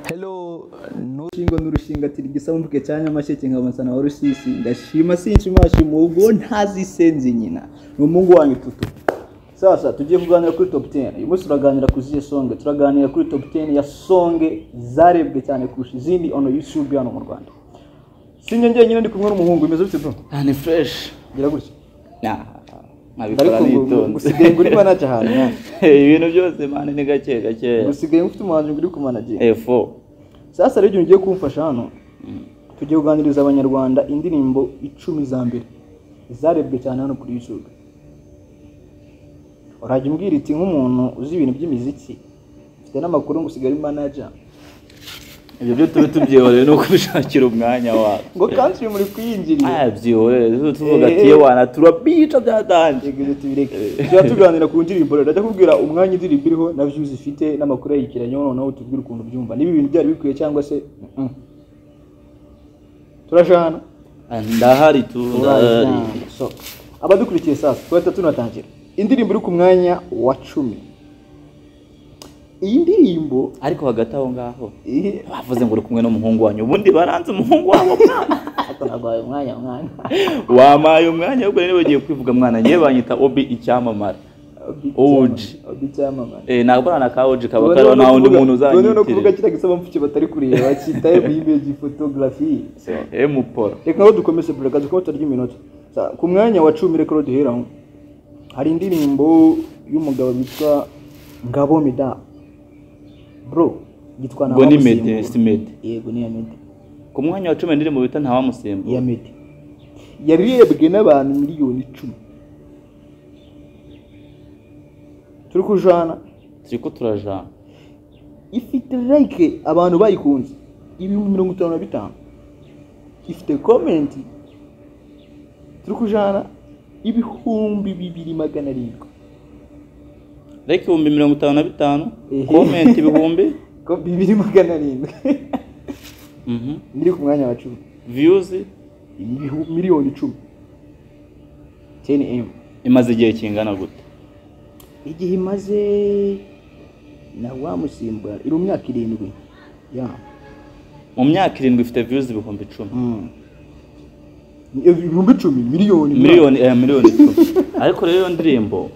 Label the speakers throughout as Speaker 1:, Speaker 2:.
Speaker 1: Hello, nushingo n'urushinga tiri gisambuke cyanya masheke nkabansana wa rusisi ndashima sinchimashi mugo ntazisenze nyina n'umungu wanyu tutu. Sasa tugiye kuganira kuri top 10. Uyu munsi turaganira kuziye songe, turaganira kuri top 10 ya songe zarebwe cyane kurusha izindi ono YouTube hano mu Rwanda. Sinye nyine ndi kumwe n'umuhungu imeze bite bro?
Speaker 2: Ni fresh.
Speaker 1: Gira gutya.
Speaker 2: Nabikora nitonze.
Speaker 1: Usigaye nguri manager hano.
Speaker 2: Ibintu byose mane ni gake.
Speaker 1: Usigaye ufite umuhanzi nguri ku manager.
Speaker 2: F4.
Speaker 1: Sasa rero ngiye kumfasha hano. Tugiye kuganiriza abanyarwanda indirimbo 10 za mbere zarebwe cyane hano kuri YouTube. Urajya umbwira iti nk'umuntu uzi ibintu by'imiziki ufite n'amakuru ngo usigare manager.
Speaker 2: Ibyo byo tube tubyihoreye no kubishakira umwanya wa.
Speaker 1: Ngo country muri kwinjirira.
Speaker 2: Byihoreye tuvuga ati wana turabica byatanje
Speaker 1: ibyo tubireke. Cyo tuganira ku ndirimbo rero ndakubwira umwanya indirimbo iriho na views ifite n'amakuru yikiranye noneho tubwira ukuntu byumva. Niba ibintu byari bikwiye cyangwa se turashana.
Speaker 2: Ndahari tu.
Speaker 1: So abadukurikiye sasa twata tunatangira. Indirimbo iri ku mwanya wa 10. Iyi ndirimbo
Speaker 2: ariko hagati aho ngaho bavuze ngo uri kumwe n'umuhungu wanyu ubundi baranze umuhungu wabo
Speaker 1: nagwaye umwanya
Speaker 2: wamaye umwanya ubwo rero bagiye kwivuga mwana ngiye banyita obi icyamamara oji
Speaker 1: icyamamara
Speaker 2: ntabwo na ka oji kaba kari naho undi muntu uzanyitira
Speaker 1: no kuvuga kitagisaba mfuke batari kureba bakitaye mu image photography
Speaker 2: mupora
Speaker 1: reka ngo dukomeze buraka dukomeze turya iminota ku mwanya wa 10 reka duheraho hari indirimbo y'umugabo witwa Ngabo Mida bro gitwa na
Speaker 2: Boni Mede Simede
Speaker 1: yego ni ya Mede
Speaker 2: ku mwanya wa 10 ndiri mu bita nta wamusembo
Speaker 1: ya Mede yarebwe n'abantu miliyoni 10 turi kujana
Speaker 2: turajana
Speaker 1: ifite like abantu bayikunze 55 ifite comment turi kujana 2,200
Speaker 2: like 55 comment
Speaker 1: 2,200 ndiri ku mwanya wa 10
Speaker 2: views
Speaker 1: miliyoni 10 10m
Speaker 2: imaze igihe kingana gute
Speaker 1: igihe imaze na wamusimba iri mu myaka 7 ya
Speaker 2: mu myaka 7 ifite views 10,000
Speaker 1: 10 miliyoni
Speaker 2: 10 ariko rero ndirimbo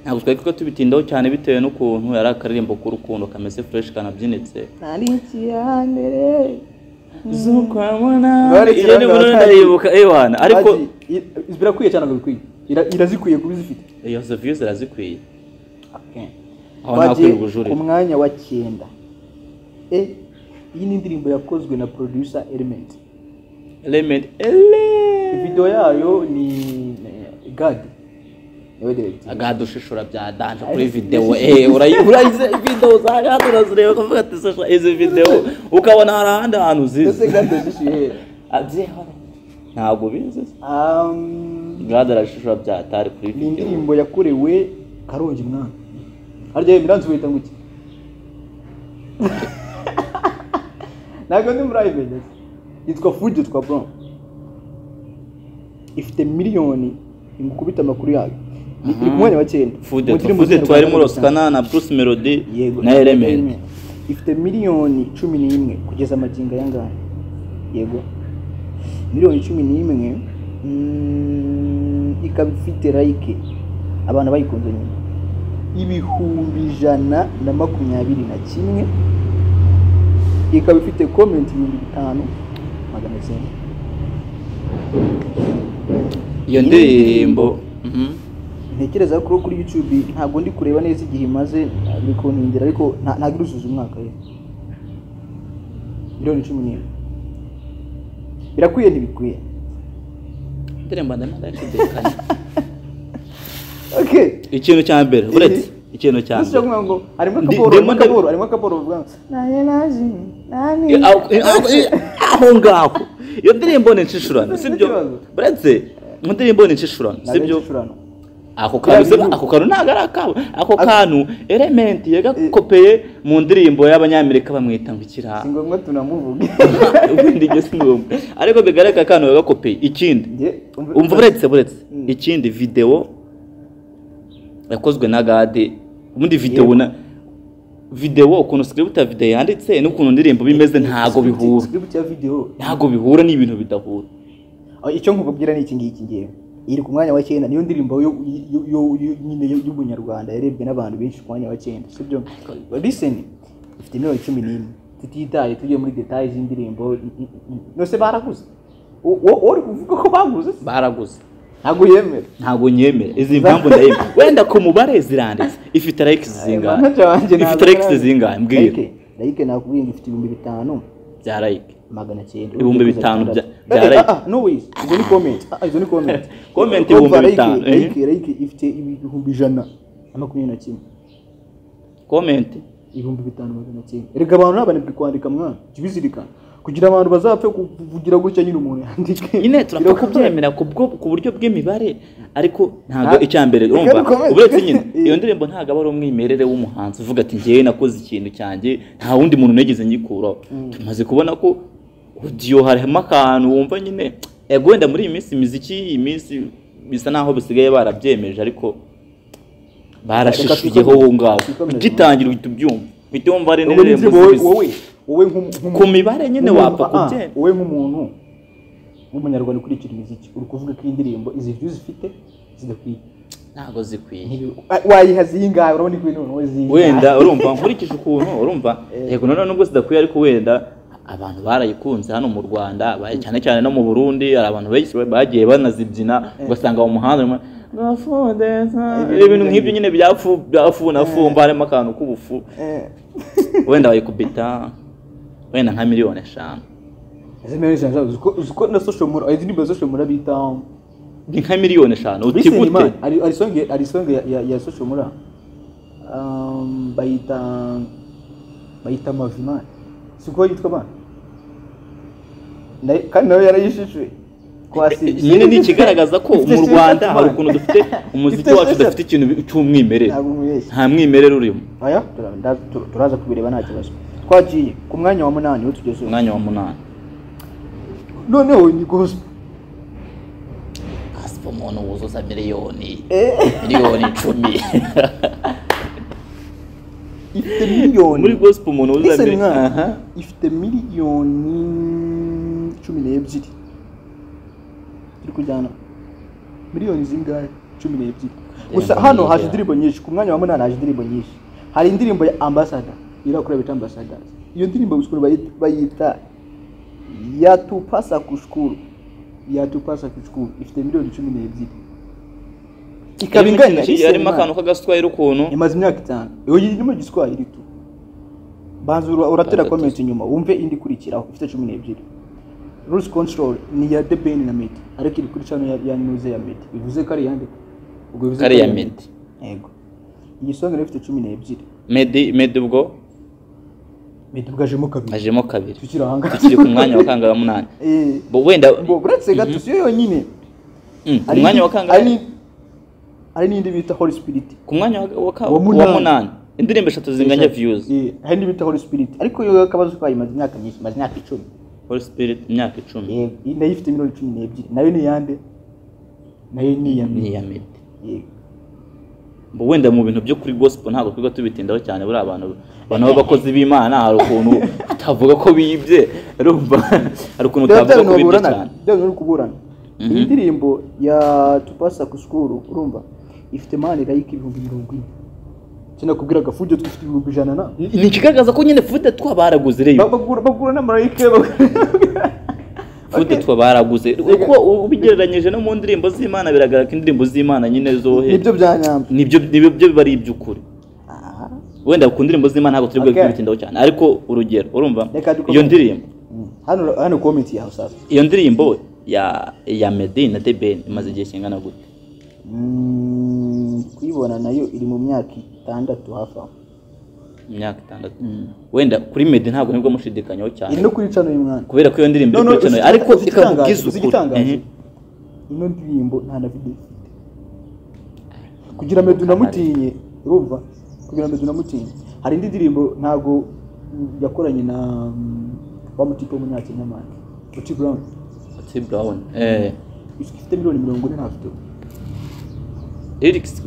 Speaker 2: ntabwo twari ko tubitindaho cyane bitewe n'ukuntu yari akaririmbo k'urukundo kameze fresh kanabyinitse
Speaker 1: nari ikiyambere
Speaker 2: zukwamona iyo ni muri ndayibuka ewana ariko
Speaker 1: birakwiye cyane bikwiye irazikwiye kubizifite
Speaker 2: iyo zo views irazikwiye
Speaker 1: okay
Speaker 2: aho nakwiye ubujuri
Speaker 1: ku mwanya wa 9 iyi ni indirimbo yakozwe na producer Element video yayo ni God
Speaker 2: agadushishura bya danje kuri video urayize video zaga turazireba kuvuga ati sasha izi video ukabona harahandi ahantu zize
Speaker 1: gadushishiye
Speaker 2: abyeho ntabwo bize gadarashishura bya tari kuri video
Speaker 1: indirimbo yakorewe Karongi mwana harya miranzi wita nguki nago ndi murayimenye yitwa Fuji twa bro ifite miliyoni imukubita amakuru yayo iri ku mwanya wa 9
Speaker 2: Fuji twari muri Oscar na Bruce Melody na Element
Speaker 1: ifite miliyoni 11 kugeza amaginga yangahe yego miliyoni 11 ikaba ifite like abantu bayikunze nyine 121 ikaba ifite comment 5,000
Speaker 2: iyo ndirimbo
Speaker 1: ntekereza ko kuri YouTube ntabwo ndi kureba neza igihe imaze ariko ntingira ariko ntabwo iruzuza umwaka ye miliyoni 11 birakwiye ntibikwiye
Speaker 2: ndirimbo ndashidikanya
Speaker 1: okay
Speaker 2: ikintu cya mbere uretse ikintu cya mbere
Speaker 1: ngo arimo akaporo uvuga nani
Speaker 2: aho ngaho iyo ndirimbo ni nshishurano sibyo uretse mu ndirimbo ni nshishurano sibyo ako kantu ntago ari akabo ako kantu Element yagakopeye mu ndirimbo y'abanyamerika bamwita ngo ikiraha
Speaker 1: ngombwa tunamuvuga
Speaker 2: ubundi gese ngombwa ariko bigareka kantu yagakopeye ikindi umva buretse ikindi video yakozwe na Gade ubundi video video ukuntu script ya video yanditse n'ukuntu ndirimbo bimeze ntago bihura.
Speaker 1: Script ya video
Speaker 2: ntago bihura n'ibintu bidahura.
Speaker 1: Icyo nkubwira ni iki ngiki ngiye. Iri ku mwanya wa 9 niyo ndirimbo nyine y'umunyarwanda yarebwe n'abantu benshi ku mwanya wa 9. Sibyo? Listen, ifite miliyoni 11. Tutitaye tujye muri details y'indirimbo. Nose baraguze. Uri kuvuga ko baguze?
Speaker 2: Baraguze.
Speaker 1: Ntago
Speaker 2: nyemera. Izi mpamvu ndayemera. Wenda ku mubare ziranditse. Ifite likes zingahe? Ifite likes zingahe mbwira?
Speaker 1: Like nakubwiye ifite 5,000
Speaker 2: bya like.
Speaker 1: 900.
Speaker 2: 5,000 bya like.
Speaker 1: No ways. Izo ni comment. Izo ni comment.
Speaker 2: Comment 5,000.
Speaker 1: Like ifite 121. Comment 5,900. Erega abantu nabanebwe kwandika mwana. Kibizirikana. Kugira abantu bazapfe kuvugira gutya nyine umuntu yandike.
Speaker 2: Nyine turapfa kubyemera ku buryo bw'imibare ariko ntago icyambere urumva. Uretse nyine iyo ndirimbo ntago aba ari umwimerere w'umuhanzi uvuga ati ngiye nakoze ikintu cyanjye nta wundi muntu negeze ngikuraho. Tumaze kubona ko audio harimo akantu wumva nyine ego wenda muri iyi minsi imiziki iyi minsi bisa naho bisigaye barabyemeje ariko barashishijeho wo ngaho gitangira uhita ubyumva uhita wumva ari n'indirimbo
Speaker 1: wowe
Speaker 2: ku mibare nyine wapfa kubyemera.
Speaker 1: Wowe nk'umuntu w'umunyarwanda ukurikira imiziki uri kuvuga ko indirimbo izi views zifite zidakwiye.
Speaker 2: Ntago zikwiye.
Speaker 1: Wayiha zingahe urabona ko ibintu zingahe?
Speaker 2: Wenda urumva nkurikije ukuntu urumva yego none nubwo zidakwiye ariko wenda abantu barayikunze hano mu Rwanda cyane cyane no mu Burundi ari abantu benshi bagiye banazibyina ugasanga mu muhanda ibintu nk'ibyo nyine byafuna fumba harimo akantu k'ubufu wenda bayikubita wenda nka 5 miliyoni.
Speaker 1: Ese miliyoni 5 uziko na social media izi ndirimbo social media bita
Speaker 2: ni nka 5 miliyoni utigute.
Speaker 1: Ari song ya social media bayita mavima siko yitwa bana kandi nawe yarayishishwe
Speaker 2: nyine ni ikigaragaza ko mu Rwanda hari ukuntu dufite umuziki wacu dufite ikintu cy'umwimerere nta mwimerere urimo.
Speaker 1: Aya turaza kubireba nta kibazo. Twagiye ku mwanya wa 8 tugeze
Speaker 2: umwanya wa 8
Speaker 1: noneho ni gospel
Speaker 2: umuntu wuzuza miliyoni 10
Speaker 1: ifite miliyoni
Speaker 2: muri gospel umuntu wuzuza
Speaker 1: ifite miliyoni 12 turi kujyana miliyoni zingahe 12. Gusa hano haje indirimbo nyinshi ku mwanya wa 8 haje indirimbo nyinshi. Hari indirimbo ya ambassador irakora bita ambassador. Iyo ndirimbo gushukuru bayita ya tupasa kushukuru ifite miliyoni 12. Ikabinganya
Speaker 2: yarimo akantu kagaswahili ukuntu
Speaker 1: imaze imyaka 5. Iyo irimo giswahili tu banzura uratera comment inyuma wumve indi kurikiraho ifite 12. Rules control ni ya The Ben na Meddy ariko iri kuri channel ya news ya Meddy bivuze ko ari yande
Speaker 2: ubwo bivuze ko ari ya Meddy.
Speaker 1: Yego iyi song ifite 12.
Speaker 2: Meddy ubwo ajemo kabiri tukiri ku mwanya wa kangaga 8 bo wenda
Speaker 1: buretse gato siyo yonyine
Speaker 2: ku mwanya wa kangaga
Speaker 1: ari n'indi bita Holy Spirit
Speaker 2: ku mwanya wa 8 indirimbo 3 zinganya views.
Speaker 1: Hari n'indi bita Holy Spirit ariko yo akabazo kwa imaze imyaka myinshi imaze imyaka 10.
Speaker 2: Holy Spirit imyaka 10
Speaker 1: yego nayo ifite miliyoni 12 nayo ni yande nayo ni ya Meddy. Yego
Speaker 2: bo wenda mu bintu byo kuri gospel ntago twiga tubitindaho cyane buri abantu bakozi b'Imana hari ukuntu utavuga ko bibye urumva hari ukuntu utavuga ko bibye cyane
Speaker 1: byo kuburana. Indirimbo ya tupasa kushukuru urumva ifite mani like 10,000. Sinakubwira gafujo twifite 100 na
Speaker 2: ni ikigaragaza ko nyine fude twabaraguze rero
Speaker 1: bagura na marayike
Speaker 2: fude twabaraguze uko ubigereranyije no mu ndirimbo z'Imana biragaragara ko indirimbo z'Imana nyine zohe
Speaker 1: nibyo byanyamba
Speaker 2: nibyo bari iby'ukuri. Wenda ku ndirimbo z'Imana ntabwo turi bwitindaho cyane ariko urugero urumva iyo ndirimbo
Speaker 1: hano comment yaho sasa
Speaker 2: iyo ndirimbo ya Meddy na The Ben imaze igihe kingana gute?
Speaker 1: Kuyibona nayo iri mu myaka 6 hafa
Speaker 2: imyaka 6. Wenda kuri Meddy ntabwo nibwo mushidikanyaho cyane
Speaker 1: iri no kuri channel y'umwana kubera
Speaker 2: ko iyo ndirimbo iri kuri channel ariko ikabwiza ukuri
Speaker 1: ino ndirimbo nta na video kugira Meddy namutinye urumva kugira Meddy namutinye. Hari indi ndirimbo ntago yakoranye na bamutipo munyakinyamana Uti Brown ifite miliyoni 40 na video lyrics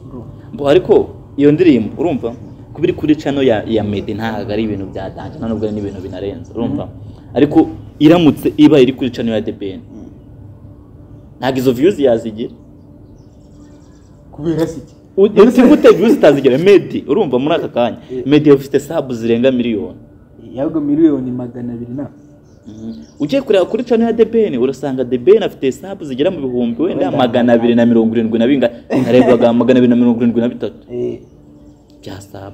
Speaker 1: bro
Speaker 2: bo ariko iyo ndirimbo urumva kubiri kuri channel ya Meddy ntaga ari ibintu bya danje nubwo ari ibintu binarenze urumva ariko iramutse iba iri kuri channel ya The Ben ntago izo views yazigira
Speaker 1: kubera siki
Speaker 2: uti gute views tazigira Meddy urumva muri aka kanya Meddy afite sub zirenga miliyoni
Speaker 1: yago miliyoni 200 na
Speaker 2: ugiye kureba kuri channel ya The Ben urasanga The Ben afite sub zigera mu bihumbi wenda 270 na binga arebwaga 273 bya sub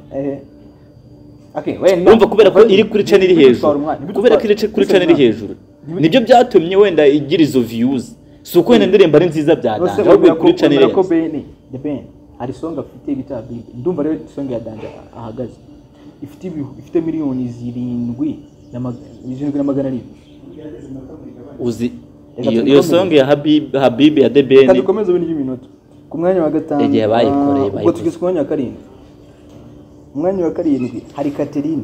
Speaker 1: okay wenda
Speaker 2: urumva kubera ko iri kuri channel iri hejuru kubera ko iri kuri channel iri hejuru nibyo byatumye wenda igira izo views si uko wenda ndirimba ari nziza byadanje ahubwo kuri channel ya
Speaker 1: The Ben hari song afite bita Bibi ndumva rero song ya danje ahagaze ifite miliyoni 7
Speaker 2: uzi iyo song ya Habibi ya The Ben
Speaker 1: kandi komeza ibintu by'iminota ku mwanya wa 5
Speaker 2: igihe bayikoreye
Speaker 1: ubwo tugeze ku mwanya wa 7 umwanya wa 7 hari Catherine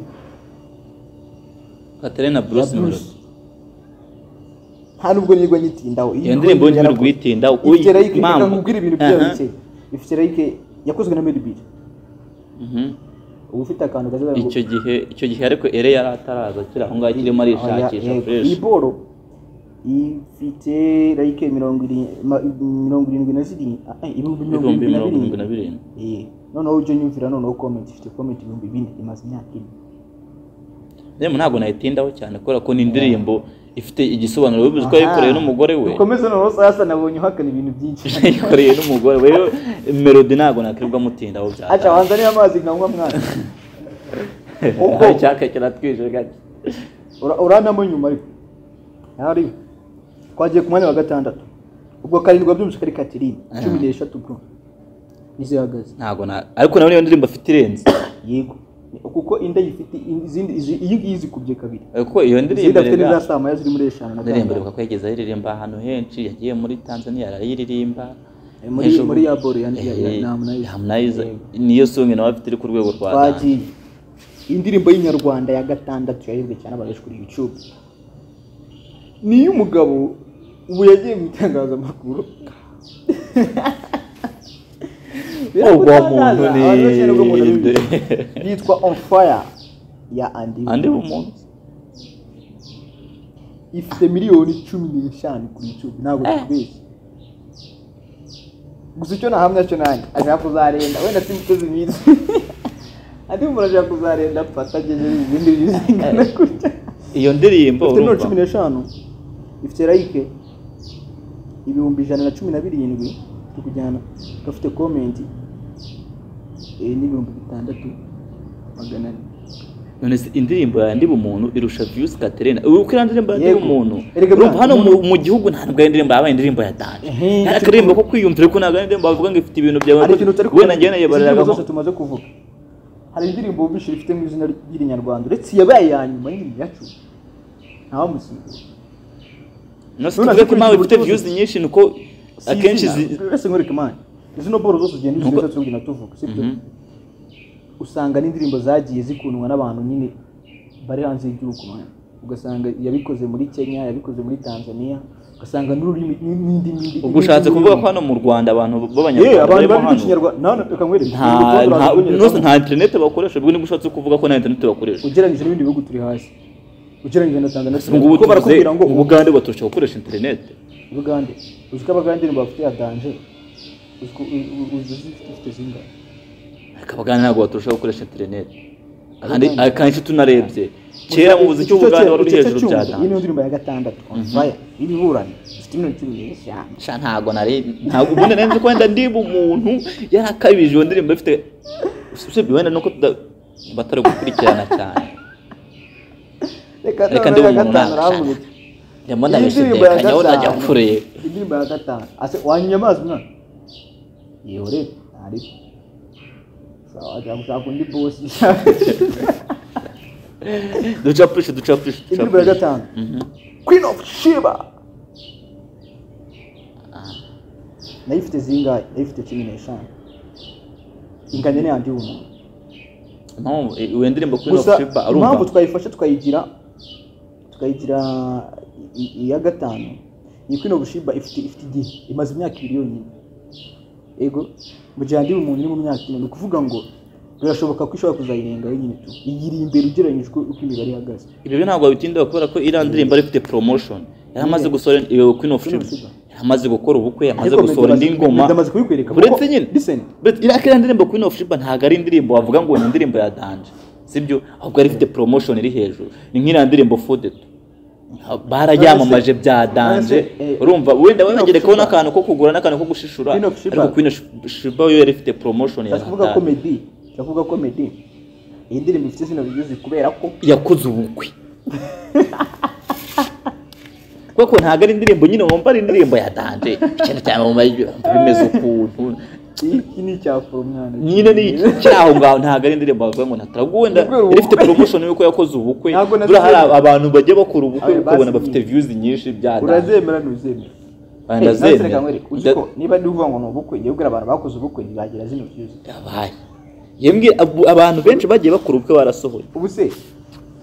Speaker 2: Bruce Melody
Speaker 1: nta nubwo nigwa nyitindaho
Speaker 2: iyo ndirimbo nyiri guitinda
Speaker 1: ifite like nkubwira ibintu byose ifite like yakozwe na Meddy ubu ufite akantu gazaga
Speaker 2: icyo gihe ariko ere yari ataraza kira aho ngaho kirimo ari shakisha fresh
Speaker 1: iboro ifite like 70 noneho ujye nyumvira noneho comment ifite comment 2000 imaze imyaka 4
Speaker 2: ntabwo nayitindaho cyane kubera ko ni indirimbo ifite igisobanuro bivuze ko yayikoreye n'umugore we
Speaker 1: ukomeze noneho sasa nabonye uhakana ibintu byinshi
Speaker 2: yayikoreye n'umugore we Melody ntabwo nakirwa mutindaho bya
Speaker 1: acha wanzani amazi nkanywa mwana
Speaker 2: uko cyaka kiratwije gake
Speaker 1: uranamo nyuma ariko ari kwagiye ku mwanya wa 6 ubwo karindwa byumvise kari Catherine 13 bro nize yagaze
Speaker 2: ntabwo ariko nawe iyo ndirimbo afite irenze
Speaker 1: yego kuko inda yifite izindi iyi ngizi kubye kabiri
Speaker 2: kuko iyo ndirimbo
Speaker 1: afite n'izasama ziri muri eshanu na
Speaker 2: ndirimbo reka kwegeza aririmba ahantu henshi yagiye muri Tanzania arayiririmba
Speaker 1: muri ya boro ya
Speaker 2: Harmonize niyo song nawe afite iri ku rwego rwa
Speaker 1: twagiye indirimbo y'inyarwanda ya 6 yayibwe cyane abaje kuri YouTube ni umugabo ubu yagiye mu itangazamakuru
Speaker 2: ubwo muntu ni
Speaker 1: yitwa On Fire ya Andi
Speaker 2: umuntu
Speaker 1: ifite miliyoni 15 kuri YouTube ntabwo kubeshya gusa icyo nahamya cyo nanjye ashaka kuzarenda wenda simuteze myiza andi muraje kuzarenda patageje ibindi bizingana kurya
Speaker 2: iyo ndirimbo
Speaker 1: urumva 15 ifite like ibihumbi 117 tukujyana gafite comment n'ibihumbi 6,400
Speaker 2: none indirimbo ya Ndi Bumuntu irusha views Catherine uko indirimbo ya Ndi Bumuntu urumva hano mu gihugu nta nubwo indirimbo yabaye indirimbo ya danje akaririmbo ko kwiyumvira ko naga indirimbo bavuga ngo ifite ibintu byawe we na ngene yebariraga
Speaker 1: ko tumaze kuvuga hari indirimbo bishira ifite mu izina ry'inyarwanda uretse yabaye yanyuma y'indi yacu ntawo musimbuye
Speaker 2: none ko mawe ifite views nyinshi nuko akenshi
Speaker 1: ese ngore kamani izo boro zose zigenda nziza tugina tuvuga sibyo usanga n'indirimbo zagiye zikundwa n'abantu nyine bari hanze y'igihugu ugasanga yabikoze muri Kenya yabikoze muri Tanzania ugasanga n'ururimi n'indi
Speaker 2: ugushatse kuvuga ko hano mu Rwanda abantu b'abanyarwanda
Speaker 1: bari mu Kinyarwanda none ukamwere
Speaker 2: nta internet bakoresha bwo nigushatse kuvuga ko nta internet bakoresha
Speaker 1: ugereranyije n'ibindi bihugu turi hasi ugereranyije na Tanzania
Speaker 2: kuko barakubwira ngo Uganda baturusha gukoresha internet
Speaker 1: Uganda uziko abagande bafite adanje uzifite zinga
Speaker 2: akabagana ntabwo baturusha gukoresha internet kandi akanshi tunarebye kera mu buziki Uganda wari hejuru cyane
Speaker 1: iyi ndirimbo ya 6 fire iri burana ifite iminota 15
Speaker 2: ntabwo ubundi nari nzi ko wenda Ndi Bumuntu yarakabije iyo ndirimbo ifite usibye wenda nuko batari gukurikirana cyane reka Ndi Bumuntu ndabona bishidekanya wajya kureye
Speaker 1: indirimbo ya 5 ase wanyamazi mwana yore ari sawa cyangwa undi boss
Speaker 2: ducapishe
Speaker 1: indirimbo ya 5 Queen of Sheba nayifite zingahe nayifite 15 inganye n'andi umuntu
Speaker 2: uwo ndirimbo Queen of Sheba arumva
Speaker 1: impamvu twayifashe tukayigira iya 5 iyi Queen of Sheba ifite igihe imaze imyaka 2 yonyine ego mu gihe Ndi Bumuntu ni mu myaka 4 kuvuga ngo birashoboka ko ishobora kuzayirenga nyine tu igiri imbere ugereranyije uko imibare ihagaze
Speaker 2: ibyo ntabwo bitinda kubera ko iriya ndirimbo ari ifite promotion yaramaze gusohora iyo Queen of Sheba yamaze gukora ubukwe yamaze gusohora indi ngoma
Speaker 1: ndamaze kubikwereka
Speaker 2: uretse nyine iriya ndirimbo Queen of Sheba ntabwo ari indirimbo wavuga ngo ni indirimbo ya danje sibyo ahubwo ari ifite promotion iri hejuru ni nk'iriya ndirimbo Fodet barajyamamaje bya danje urumva wenda wengere ko n'akantu ko kugura n'akantu ko gushishura ariko Queen of Sheba yo yari ifite promotion ya
Speaker 1: kuvuga comedy iyi ndirimbo ifite zino bigize kubera ko
Speaker 2: yakoze ubukwe kuko ntabwo ari indirimbo nyine wumva ari indirimbo ya danje ikintu cyane mu bimeze ukuntu
Speaker 1: iki ni cyafura umwana
Speaker 2: nyine ni cyaho ngaho ntabwo ari indirimbo bavuga ngo nataraguwenda ifite promotion yuko yakoze ubukwe bura hari abantu bagiye bakora ubukwe ukabona bafite views nyinshi bya danje
Speaker 1: urazemera ntuzemera ndazemera uziko niba ndi uvuga ngo no ubukwe ngiye ubwira abantu bakoze ubukwe ntibagira zino views
Speaker 2: yabaye yembwe abantu benshi bagiye bakora ubukwe barasohoye
Speaker 1: ubu se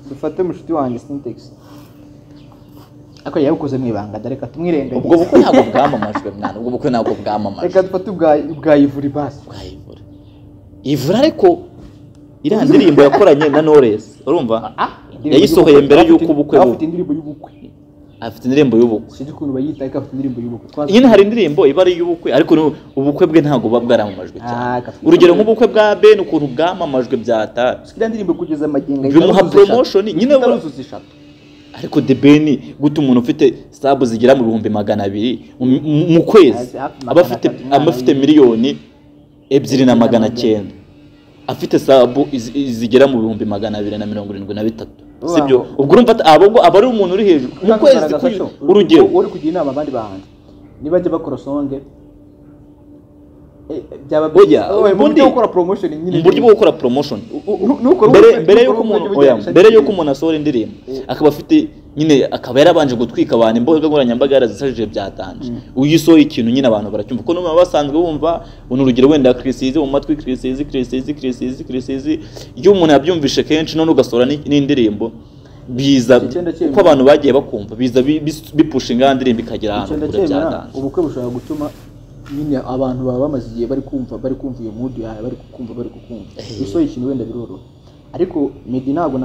Speaker 1: dufate mushuti wanjye Syntax ako yabukoze mwibanga dareka tumwirenganye
Speaker 2: ubwo bukwe ntabwo bwamamajwe mwana ubwo bukwe ntabwo bwamamajwe
Speaker 1: reka dufate ubwa Ivuri basi
Speaker 2: Ivuri ariko iriya ndirimbo yakoranye na Knowless urumva yayisohoye mbere y'uko ubukwe
Speaker 1: afite indirimbo y'ubukwe
Speaker 2: afite indirimbo y'ubukwe
Speaker 1: sidi kuntu bayita ariko afite indirimbo y'ubukwe
Speaker 2: nyine hari indirimbo iba ari y'ubukwe ariko ubukwe bwe ntabwo bwaramamajwe cyane urugero nk'ubukwe bwa Ben ukuntu bwamamajwe byata
Speaker 1: iriya ndirimbo kugeza magenga
Speaker 2: bimuha promotion nyine ariko The Ben guta umuntu ufite sub zigera mu 200,000 mu kwezi abafite miliyoni 2,900 afite sub zigera mu 2,273 sibyo ubwo urumva aba ari umuntu uri hejuru mu kwezi urugero
Speaker 1: uri kugira inama abandi bahanze niba jye bakora songe byaba buryo gukora promotion nyine
Speaker 2: buryo bwo gukora promotion mbere yuko umuntu asohora indirimbo akaba afite nyine akaba yarabanje gutwika abantu imboga ngoranyambaga yarazisajije byatanje uyisohoye ikintu nyine abantu baracyumva ko n'umwe basanzwe bumva uno urugero wenda Chrisizi mu matwi Chrisizi iyo umuntu yabyumvishe kenshi none ugasohora n'indirimbo biza uko abantu bagiye bakumva biza bipushinga indirimbo ikagira ahantu kure byatanje
Speaker 1: ubukwe bushobora gutuma nyine abantu baba bamaze igihe bari kumva iyo mood yawe bari kukumva isohoye ikintu wenda biroroha ariko Meddy ntabwo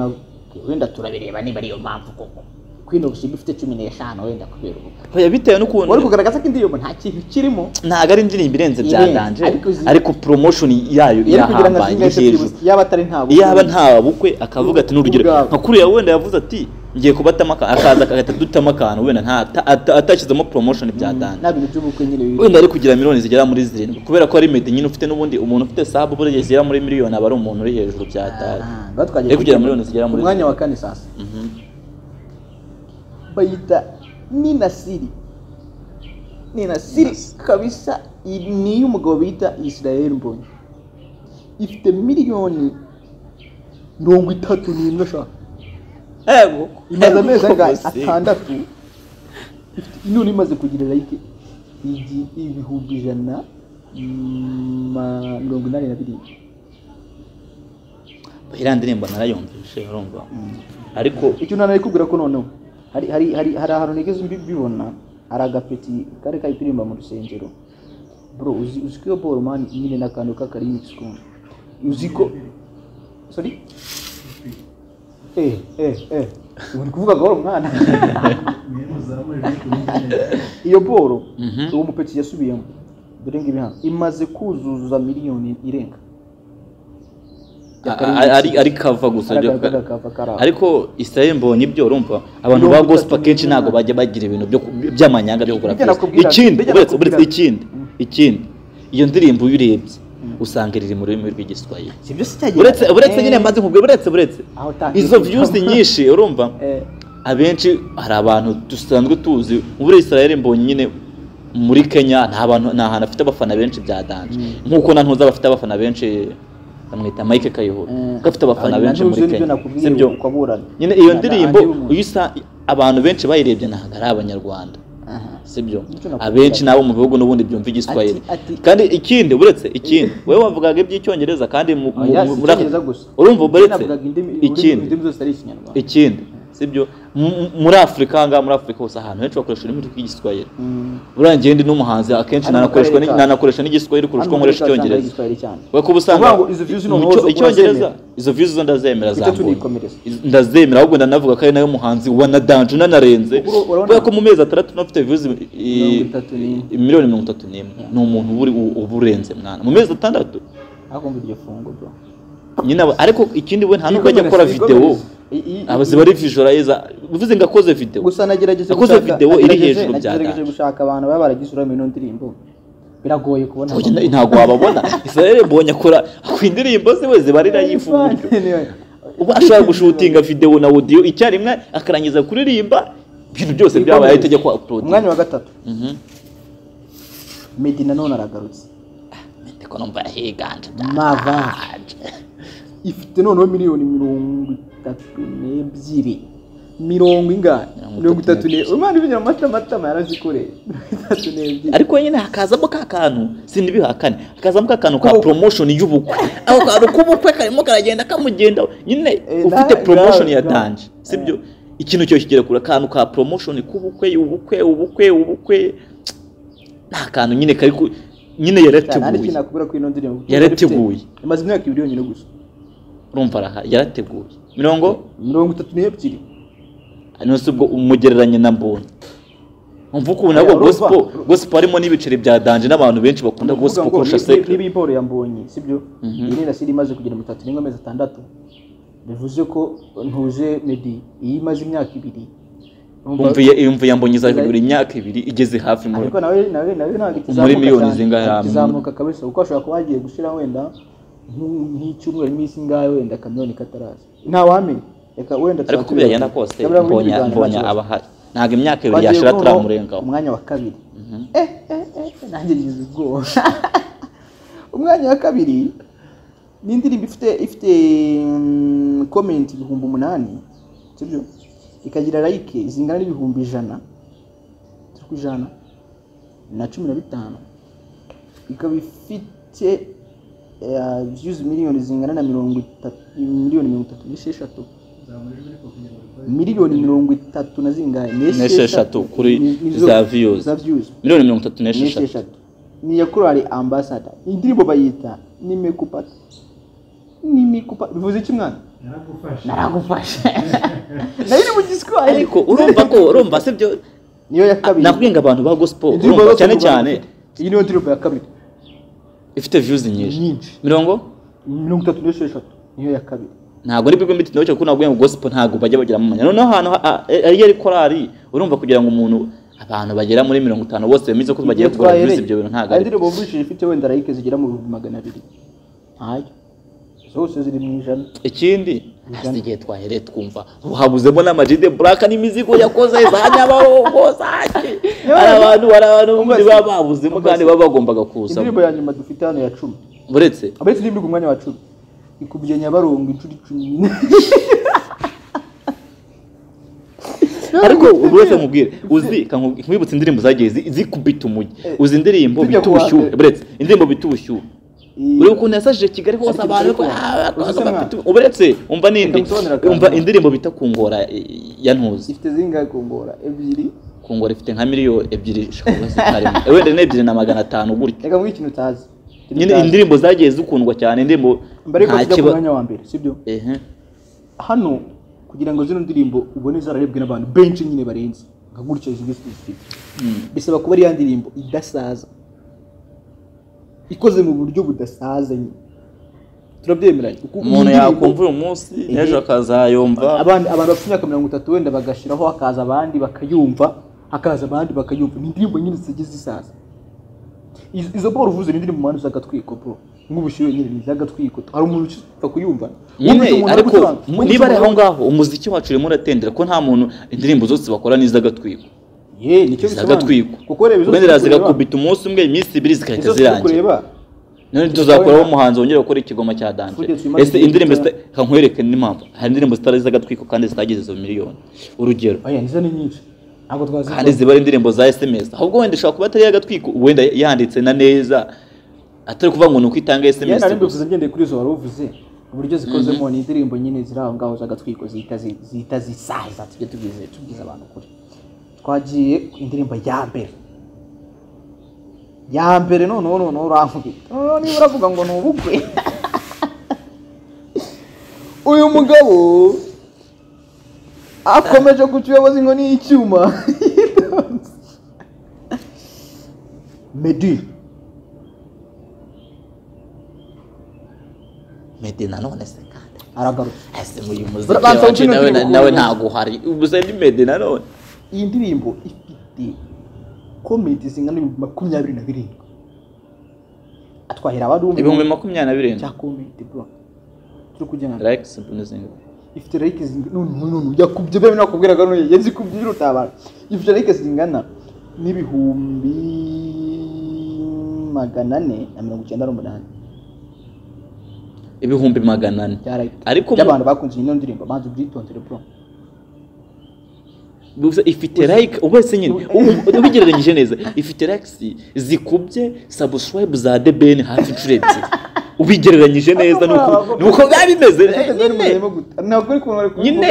Speaker 1: wenda turabireba niba ariyo mpamvu koko Queen of Sheba ifite 15 wenda kubera ubukwe
Speaker 2: oya bitewe n'ukuntu
Speaker 1: wari kugaragaza ko indirimbo nta kintu kirimo
Speaker 2: ntago ari indirimbo irenze bya danje ariko promotion yayo irahambaye hejuru yaba nta bukwe akavuga ati n'urugero nka kuriya wenda yavuze ati ngiye kubatama akaza akagata dutama akantu wenda atashyizemo promotion bya danje
Speaker 1: nabintu by'ubukwe nyine
Speaker 2: wenda ari kugira miliyoni zigera muri 7 kubera ko ari Meddy nyine ufite n'ubundi umuntu ufite sub burege zigera muri miliyoni aba ari umuntu uri hejuru bya danje ari kugira miliyoni zigera muri
Speaker 1: umwanya wa kane sasa bayita Nina Siri kabisa ni y'umugabo bita Israel Mbonyi ifite miliyoni 31 sha
Speaker 2: ego
Speaker 1: imaze amezi angahe 6 inone imaze kugira like ibihumbi 182
Speaker 2: iriya ndirimbo narayumvishe urumva ariko
Speaker 1: icyo nari kubwira ko noneho hari ahantu nigeze mbibona hari agapeti kare kayipiririmba mu rusengero bro uzi ko ball man nyine nakantu kakari mix ko uziko sorry uri kuvuga gahoro mwana iyo ball uwo mupeti yasubiyemo dore ngibi hano imaze kuzuza miliyoni irenga
Speaker 2: ari kava gusa ariko Israel Mbonyi ibyo urumva abantu ba gospel kenshi ntago bajya bagira ibintu by'amanyanga byo gukora ikindi iyo ndirimbo uyirebye usanga riri mu rurimi rw'igiswahili uretse nyine maze nkubwira uretse izo views nyinshi urumva abenshi hari abantu dusanzwe tuzi muri Israel Mbonyi nyine muri Kenya nta hantu afite abafana benshi bya danje nkuko nantuza bafite abafana benshi bamwita Mike Kayihura gafite abafana benshi muri Kenya sibyo nyine iyo ndirimbo uyisa abantu benshi bayirebye ntago ari abanyarwanda sibyo abenshi nabo mu bihugu n'ubundi byumva igiswahili kandi ikindi wewe wavugaga iby'icyongereza kandi urumva uretse ikindi sibyo muri Afrika muri Afrika hose ahantu henshi bakoresha ururimi rw'igiswahili urangiye ndi n'umuhanzi akenshi nanakoresha n'igiswahili kurusha nkoresha icyongereza we kuba usanga icyongereza izo views zo ndazemera zambo ndazemera ahubwo ndanavuga ko ari nayo muhanzi wanadanje nanarenze kubera ko mu mezi 6 nafite views 31,000,000 ni umuntu uburenze mwana mu mezi 6
Speaker 1: akumva iryo fungo bro
Speaker 2: nyina ariko ikindi we nta nubwo ajya akora video abazi bari visualize bivuze ngo akoze video
Speaker 1: gusa nagerageze
Speaker 2: akoze video iri hejuru byaganje
Speaker 1: gushaka abantu baba baragisura mu ndirimbo biragoye kubona
Speaker 2: ntago wababona Israel mbonye akora kwindirimbo ze weze barira yifunga uba ashaka gushutinga video na audio icyarimwe akarangiza kuririmba ibintu byose byabaye ahita kwa upload
Speaker 1: umwanya wa 3 Meddy nanone aragarutse
Speaker 2: ko numva higanje
Speaker 1: mavanje ifite noneho miliyoni 32 mirongo ingana 32 umwana ibintu matama yarazikoreye 32
Speaker 2: ariko nyine hakazamo kakantu sinibihakane hakazamo kakantu ka promotion y'ubukwe aho kantu kubukwe karimo karagenda kamugenda nyine ufite promotion ya danje sibyo ikintu cyo kigera kura kantu ka promotion kubukwe ubukwe nta kantu nyine kari nyine yarateguye
Speaker 1: amaze imyaka 2 nyine gusa
Speaker 2: urumva raha yarateguye
Speaker 1: 32
Speaker 2: nose ubwo umugereranye na mbonye umva uko nabwo gospel arimo n'ibiceri bya danje n'abantu benshi bakunda gospel kurusha seka
Speaker 1: n'ibiporo ya mbonye sibyo iyi nasiri imaze kugera mu 3 n'amezi 6 bivuze ko ntuje Meddy iyi imaze imyaka 2
Speaker 2: umva yambonye izabigura imyaka 2 igeze hafi muri
Speaker 1: ariko nawe
Speaker 2: muri miliyoni zingahe
Speaker 1: kizamuka kabisa uko ashobora kuba agiye gushira wenda nk'icyumweru n'imisi ngahe wenda kamyoni kataraza nta wamenye reka wenda
Speaker 2: ariko kubira yana kose mbonye abahari ntago imyaka 2 yashira turamurengaho
Speaker 1: umwanya wa 2 nanjye ngize ubwoba umwanya wa 2 n'indirimbo ifite comment 8,000 sibyo ikagira like zingana n'ibihumbi 100 100 na 15 ikaba ifite views miliyoni zingana na 30 miliyoni 36 miliyoni 30 na zingahe
Speaker 2: n'esheshatu kuri za views miliyoni 36
Speaker 1: ni ya Korali Ambassador indirimbo bayita nimekupa bivuze iki mwana naragufasha nari mu giswahili
Speaker 2: ariko urumva sibyo
Speaker 1: niyo ya 2
Speaker 2: nakubwinga abantu ba gospel cyane
Speaker 1: iyi niyo ndirimbo ya 2
Speaker 2: ifite views nyinshi
Speaker 1: 36 niyo ya 2
Speaker 2: ntago ni bigomba bitinde cyo kunagwe mu gospel ntago bajya bagira mu manya noneho hano ari korali urumva kugira ngo umuntu abantu bagera muri 50 bose bemize ko bagiye kugura views ibyo bintu ntago
Speaker 1: ari ndirimbo bishije ifite wenda like zigera mu 200 hayo zose ziri mu ijana
Speaker 2: ikindi asigiye twahere twumva habuzemo n'amajide black n'imizigo yakoze za nyabarongo zaki abantu muri babuzemo kandi babagombaga kuza
Speaker 1: indirimbo ya nyuma dufite hano ya 10
Speaker 2: buretse
Speaker 1: n'imbi ku mwanya wa 10 ikubye nyabarongo incuri 10
Speaker 2: ariko uretse mubwire uzi nkwibutse indirimbo zagiye zikubita umujyi uzi indirimbo bitubushyuhe buretse indirimbo bitubushyuhe uri ukuntu yasajije Kigali hose abantu uburetse umva nindi umva indirimbo bita kungora ya ntuzi
Speaker 1: ifite zingahe kungora 2
Speaker 2: kungora ifite nka miliyoni 2 shaka zikarimo wenda n'ebyiri na 500 gutyo
Speaker 1: reka mu ikintu utazi
Speaker 2: nyine indirimbo zagiye zikundwa cyane indirimbo
Speaker 1: nta kiba mwanya wa mbere sibyo hano kugira ngo zino ndirimbo ubone zararebwe n'abantu benshi nyine barenze nka gutyo izindi bisaba kuba ari ya ndirimbo idasaza ikoze mu buryo budasaza nyine turabyemeranye
Speaker 2: umuntu yakumva uyu munsi ejo akazayumva
Speaker 1: abantu bafite imyaka 30 wenda bagashiraho hakaza abandi bakayumva ni indirimbo nyine zigize zisaza izo boro uvuze ni indirimbo mwana zagatwiko bro nk'ubushyuhe nyine ni zagatwiko hari umuntu ushaka kuyumva
Speaker 2: nyine ariko niba ari aho ngaho umuziki wacu urimo uratendera ko nta muntu indirimbo zose bakora n'izagatwiko
Speaker 1: nicyo
Speaker 2: bisobanura kuko reba izo zigakubita umunsi umwe iminsi 2 zikahita zirangira none tuzakoraho umuhanzi wongera gukora ikigoma cya dance ese indirimbo kankwereke n'impamvu hari indirimbo zitaraza gatwiko kandi zitagize izo miliyoni urugero
Speaker 1: nizo ni nyinshi ntabwo twazi
Speaker 2: kandi ziba ari indirimbo za SMS ahubwo wenda ushaka kuba atari yagatwiko wenda yanditse na neza atari kuvuga ngo nuko itanga SMS
Speaker 1: nari mbivuze ngendeye kuri zo waruvuze uburyo zikozemo ni indirimbo nyine ziri aho ngaho zagatwiko zihita zisaza tujye tubwiza abantu kuri twagiye indirimbo ya mbere none urankubita niba uravuga ngo ni ubukwe uyu mugabo akomeje kutuyoboza ngo ni icyuma
Speaker 2: Meddy nanone se kandi
Speaker 1: aragarutse
Speaker 2: ese muri muziki nawe ntago hari ubuze ni Meddy nanone
Speaker 1: iyi ndirimbo ifite komenti zingana 27 atwahira abadumva
Speaker 2: 27
Speaker 1: cya komenti bro turi kujyana
Speaker 2: likes mpunezinga
Speaker 1: ifite likes none yakubye bebe nakubwiraga none yazi kubyira utabara ifite likes zingana n'ibihumbi 498
Speaker 2: ibihumbi 400
Speaker 1: ariko abantu bakunze ino ndirimbo banze ubwitondere bro
Speaker 2: buze ifite like ubese nyine ubigereranyije neza ifite likes zikubye subscribe za TOP10 hafi incuro ebyiri ubigereranyije neza nuko bimeze nyine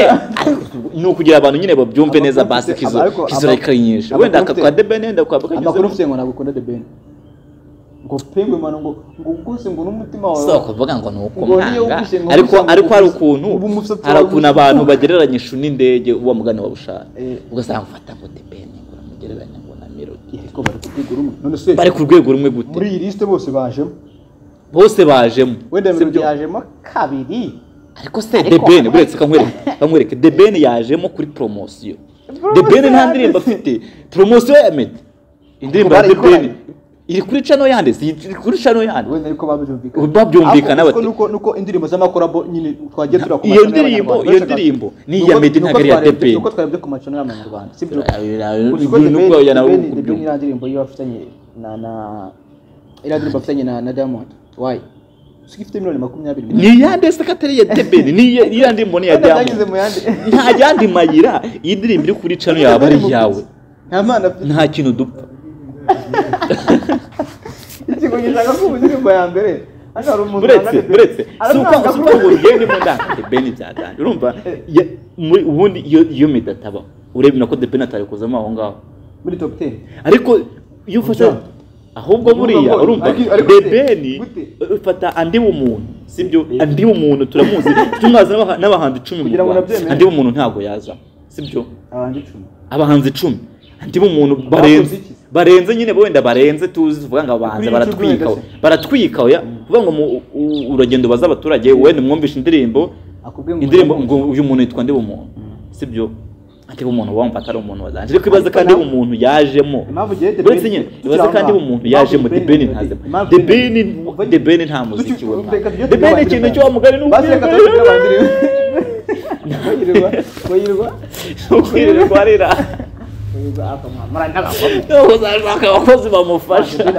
Speaker 2: no kugira abantu nyine babyumve neza basi kizo like nyinshi wenda akakwa TOP10 wenda kwa bakanyuze
Speaker 1: amakuru ufite ngo nagukunda TOP10 ngo pengwe mano ngo gose ngo n'umutima wawe
Speaker 2: so kuvuga ngo nuko mpanga ariko hari ukuntu abantu bagereranya ishu n'indege uwa mugani wa bushara ugasanga mfata ngo TOP10 ngo namugereranya ngo na melody
Speaker 1: ariko bari ku rwego rumwe none se
Speaker 2: bari ku rwego rumwe gute
Speaker 1: muri iyi liste
Speaker 2: bose bajemo
Speaker 1: wenda melody yajemo kabiri
Speaker 2: ariko se TOP10 buretse kankwereke TOP10 yajemo kuri promotion TOP10 nta ndirimbo afite promotion ya Meddy indirimbo ya TOP10 iri kuri channel yandese iri kuri channel yande
Speaker 1: wenda ariko babyumvikana
Speaker 2: bati
Speaker 1: nuko indirimbo z'amakorabo nyine twagiye turakoma
Speaker 2: iyo ndirimbo ni ya Meddy ntagari ya TOP10
Speaker 1: nuko twabye ku macano y'amanyarwanda sibyo
Speaker 2: nuko ya nawe
Speaker 1: kubyo ni ndirimbo yo afitanye na ira ndirimbo afitanye na Diamond why sikifite miliyoni 20
Speaker 2: ni yandese katari ya TOP10 ni ya ndirimbo ni ya Diamond nta yandi mayira iyi ndirimbo iri kuri channel yawe ari yawe nta kintu dupfa
Speaker 1: ikigo gishaka ko indirimbo ya mbere hano hari umuntu
Speaker 2: buretse suko ugende mu ndanga TOP10 byadanje urumva ubundi iyo Meddy ataba urebye nako TOP10 atayokozamo aho ngaho
Speaker 1: muri top 10
Speaker 2: ariko iyo ufasha ahubwo buriya urumva TOP10 ufata andi umuntu sibyo andi umuntu turamuzi tumwaza n'abahanzi 10 andi umuntu ntago yaza sibyo abahanzi 10 andi umuntu barenze nyine wenda barenze tuzi tuvuga ngo abahanzi baratwika oya kuvuga ngo uragendo baza abaturage wenda mwumvisha indirimbo ngo uyu muntu yitwa ndi umuntu sibyo ati umuntu wampa atari umuntu wazanje ariko ibaza kandi umuntu yajemo uretse nyine ibaza kandi umuntu yajemo TOP10 ntazemo TOP10 nta muziki we TOP10 ikintu cyo mugari n'ukwirwa arira abakozi bamufasha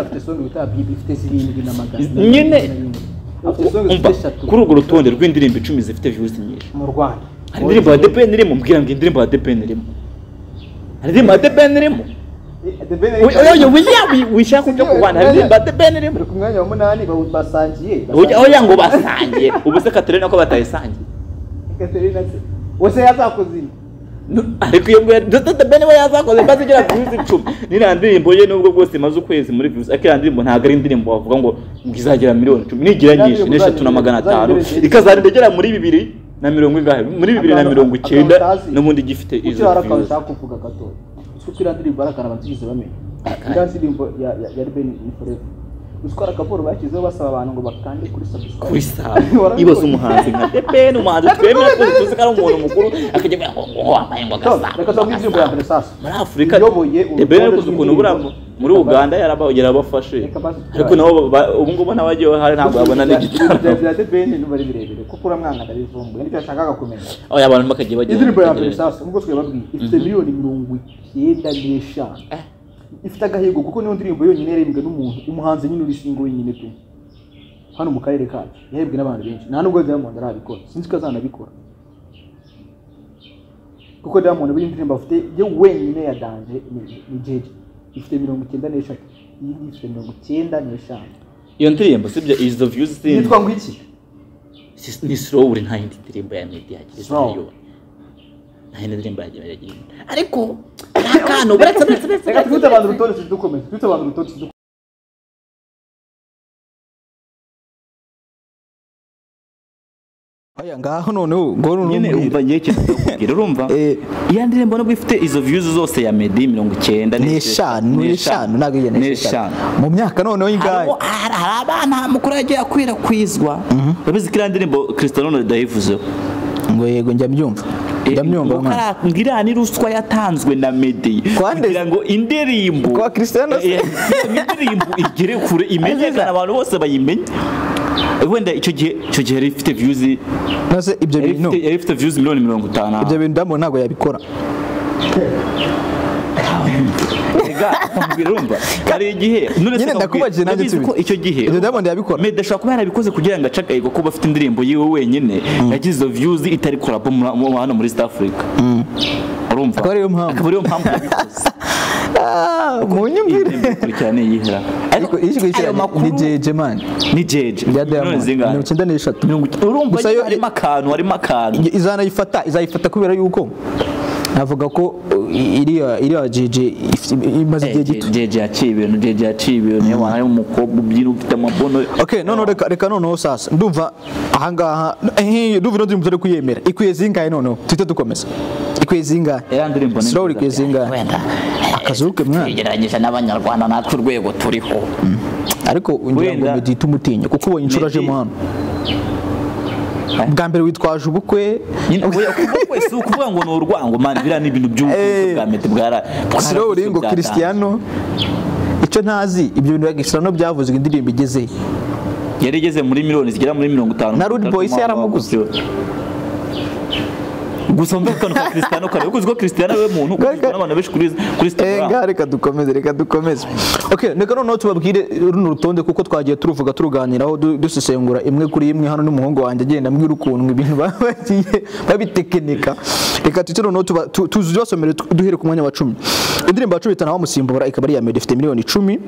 Speaker 2: nyine kuri urwo rutonde rw'indirimbo 10 zifite views nyinshi
Speaker 1: mu Rwanda
Speaker 2: hari indirimbo ya TOP10 irimo mbwira ngo indirimbo ya TOP10 irimo hari indirimbo ya TOP10 irimo wishaka cyo kubana hari indirimbo ya TOP10 irimo
Speaker 1: ku mwanya wa 8 basangiye
Speaker 2: oya ngo basangiye ubu se Katerina ko batayisangiye
Speaker 1: Katerina se wose yazakoze
Speaker 2: ariko iyo TOP10 we yazakoze bazigera ku views 10 nina ndirimbo ye nubwo bwose maze ukwezi muri views akira ndirimbo ntago ari indirimbo bavuga ngo izagera miliyoni 10 nigira nyinshi n'eshatu na 500 ikazarindegera muri 240 ingahe muri 290 n'ubundi gifite izo
Speaker 1: views kuvuga gato uko ndirimbo barakana batigeze bamenye ndirimbo ya Ben Forever uskora kaporo bakizeho basaba abantu ngo bakande kuri subscribe
Speaker 2: ibaza umuhanzi nka TOP10 umuhanzi twemera ko tuzi ko ari umuntu mukuru akajya wambaye ngo gasa
Speaker 1: reka indirimbo ya mbere sasa
Speaker 2: muri Afrika TOP10 kuzi ukuntu muri Uganda yarabafashe ariko nabo ubu ngubu nabagiye hari ntabwo babona n'igitabo
Speaker 1: bya TOP10 n'ubari birebire kuko uramwanga ndabivumbuye nicyo ashaka kumenya
Speaker 2: aho abantu bakagiye bagiye
Speaker 1: indirimbo ya mbere sasa ubwo twebabwiye ifite miliyoni 95 ifite agahigo kuko niyo ndirimbo yonyine yarembwe n'umuntu umuhanzi nyine uri single wenyine tu hano mu karere kacu yahebwe n'abantu benshi nta nubwo Diamond arabikora sinzi ko azanabikora kuko Diamond buri ndirimbo afite yo wenyine ya danje ni jeje ifite 93 iyi ifite 95
Speaker 2: iyo ndirimbo sibyo izo views
Speaker 1: yitwa ngo iki
Speaker 2: ni slow nta yindi ndirimbo ya Meddy yagize yo nta yindi ndirimbo yagize ariko akano baretse
Speaker 1: twite abantu rutonde dukomeze twite abantu rutonde aya ngaho noneho ngoro
Speaker 2: nyine umva ngiye cyakubwira urumva iya ndirimbo no bifite izo views zose ya Meddy 90
Speaker 1: n'eshanu ntabwo yene n'eshanu mu myaka noneho y'ingahe
Speaker 2: hari abana mukuru yagiye akwirakwizwa babizi ko ndirimbo Cristiano Ronaldo yayivuzeho
Speaker 1: ngo yego njya mbyumva
Speaker 2: ngira ni ruswa yatanzwe na Meddy kugira ngo indirimbo
Speaker 1: kwa Cristiano
Speaker 2: indirimbo igere kure imenyekana abantu bose bayimenye wenda icyo gihe rifite views
Speaker 1: nase ibyo bintu
Speaker 2: rifite views 50
Speaker 1: ibyo bintu ndamo ntago yabikora
Speaker 2: ega mbirumva kare igihe
Speaker 1: nyine ndakubajije nanjye
Speaker 2: ko icyo gihe
Speaker 1: ibyo ndamo ndabikora
Speaker 2: Meddy ashaka kuba yarabikoze kugira ngo acakaye ko bafite indirimbo yiwe wenyine yagize views itari collab mu hano muri East Africa urumva
Speaker 1: akaba ariyo mpamvu
Speaker 2: yabikoze
Speaker 1: mu nyumvire
Speaker 2: kurikirane yihera
Speaker 1: ariko ni jeje man
Speaker 2: ni jeje
Speaker 1: ya Diamond 93
Speaker 2: urumva harimo akantu
Speaker 1: izayifata kubera yuko navuga ko iriya jeje imaze igihe gito
Speaker 2: jeje yaciye ibintu niyo wana y'umukobwa ubyina ufite amabono
Speaker 1: okay none reka noneho sasa ndumva ahangaha ndumva no ndimutse kuyemera ikwiye zingahe noneho twite dukomeza ikwiye zingahe
Speaker 2: ndirimbo ni
Speaker 1: slowly ikwiye zingahe akazuke mwana
Speaker 2: yegeranyije n'abanyarwanda natwe urwego turiho
Speaker 1: ariko ungira ngo Meddy tumutinya kuko ubonye inshuro aje mu hano bwa mbere witwaje ubukwe
Speaker 2: ubukwe si ukuvuga ngo ni urwango man biriya ni ibintu by'ubukwe bwa Meddy
Speaker 1: slowly ngo Cristiano icyo ntazi ibyo bintu Cristiano byavuzwe indirimbo igeze
Speaker 2: yari igeze muri miliyoni zigera muri 50
Speaker 1: na Rude Boys yaramuguze
Speaker 2: gusa mbakano kwa Cristiano kare uko Cristiano we muntu kuko n'abantu benshi kuri Instagram
Speaker 1: reka dukomeze okay neka noneho tubabwire runo rutonde kuko twagiye turuvuga turuganiraho dusesengura imwe kuri imwe hano n'umuhungu wanjye agenda ambwira ukuntu ibintu bagiye babitekinika reka tutero no tuzi basomere duhere ku mwanya wa 10 indirimbo ya 15 naho musimbura ikaba ari ya Meddy ifite miliyoni 10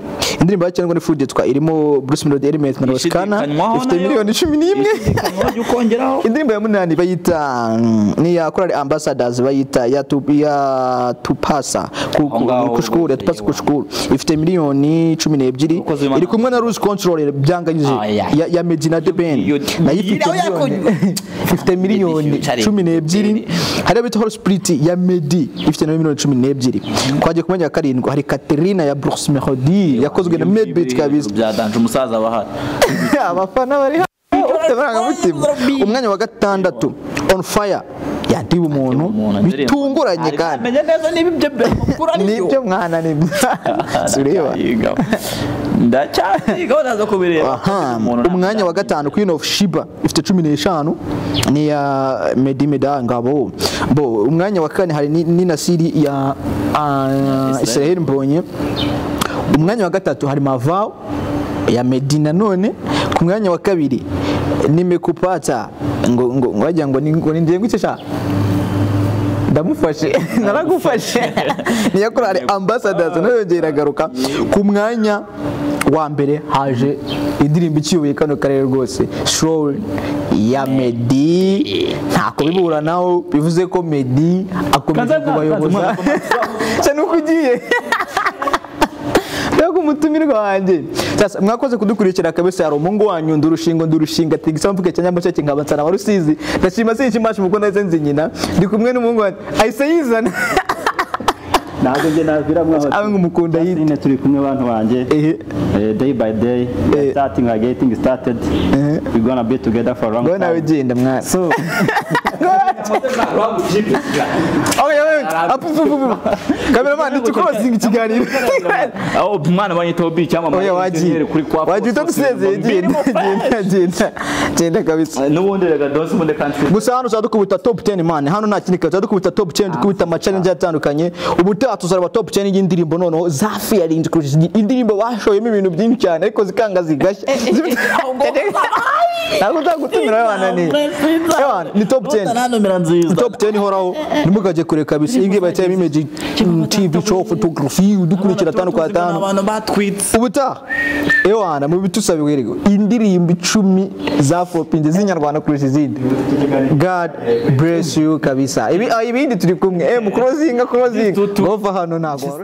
Speaker 1: indirimbo ya cyangwa ni Food yitwa irimo Bruce Melody Element na Roskana ifite miliyoni 11 indirimbo ya 8 bayita ni ya Korali Ambassadors bayita ya tupasa kushukuru ya tupasa kushukuru ifite miliyoni 12 iri kumwe na Rules Control byanganyije ya Meddy na The Ben na ifite miliyoni 12 hari bita Horse Split ya Meddy ifite miliyoni 12 kwaje kumenya karindwa hari Katerina ya Bruce Melody yakozwe na Meddy kabisa
Speaker 2: byadanje umusaza bahari
Speaker 1: abafana bari umwanya wa 6 On Fire yandiwe umuntu bitunguranye kandi
Speaker 2: menye neza
Speaker 1: nibyo mwana nibyo sureba
Speaker 2: ndacyayiga nazo kubireba
Speaker 1: umwanya wa 5 Queen of Sheba ifite 15 ni ya Meddy ngabo umwanya wa 4 hari ni Nasiri ya Israel Mbonye umwanya wa 3 hari Mavao ya Meddy nanone ku mwanya wa 2 nimekupata ngo wajya ngo nindiye gucisha ndamufashe naragufashe niya Korali Ambassadors nayo yongera ku mwanya wa mbere haje indirimbo ikiyoboye kano karere rwose show ya Meddy ntako bibura naho bivuze ko Meddy akomeza kubayoboza cyane uko ugiye Yego mutumirwa wanjye sasa mwakoze kudukurikira kabisa yaro mungu wanyu ndurushinga tigisa mvuke cyangwa cyo kingabansana wa Rusizi ndashima sinchimashi muko ndaze nzinyina ndi kumwe n'umungu wanyu ayisayizana
Speaker 3: ntabwo nge navira mwaho
Speaker 1: abangu mukunda
Speaker 3: yine turi kumwe abantu banje day by day starting like getting started we gonna be together for long
Speaker 1: time nawe genda mwana so cameraman tukoze ikiganiro
Speaker 2: aho mwana banyita obi cyangwa
Speaker 1: kuri kwa waje utaseze genda kabisa
Speaker 2: nubundi rega dose mu country
Speaker 1: gusa hano zadukubita top 10 man hano nta kintu zadukubita top 10 dukubita ama challenge atandukanye ubutaha tuzaraba top 10 y'indirimbo noneho za feeling indirimbo bashoyemo ibintu byinshi cyane ariko zikanga zigashya ntabwo nzagutumira wananiye ni top 10 top 10 horaho ntimukajye kure kabisa iyi ngiyi bayitayemo image TV show photography udukurikira 5 kwa 5
Speaker 2: abantu batwitse
Speaker 1: ubutaha ewana mu bitusabiwe rego indirimbo 10 za flopinze z'inyarwanda kurusha izindi. God bless you kabisa ibindi turi kumwe mu closing bova hano ntago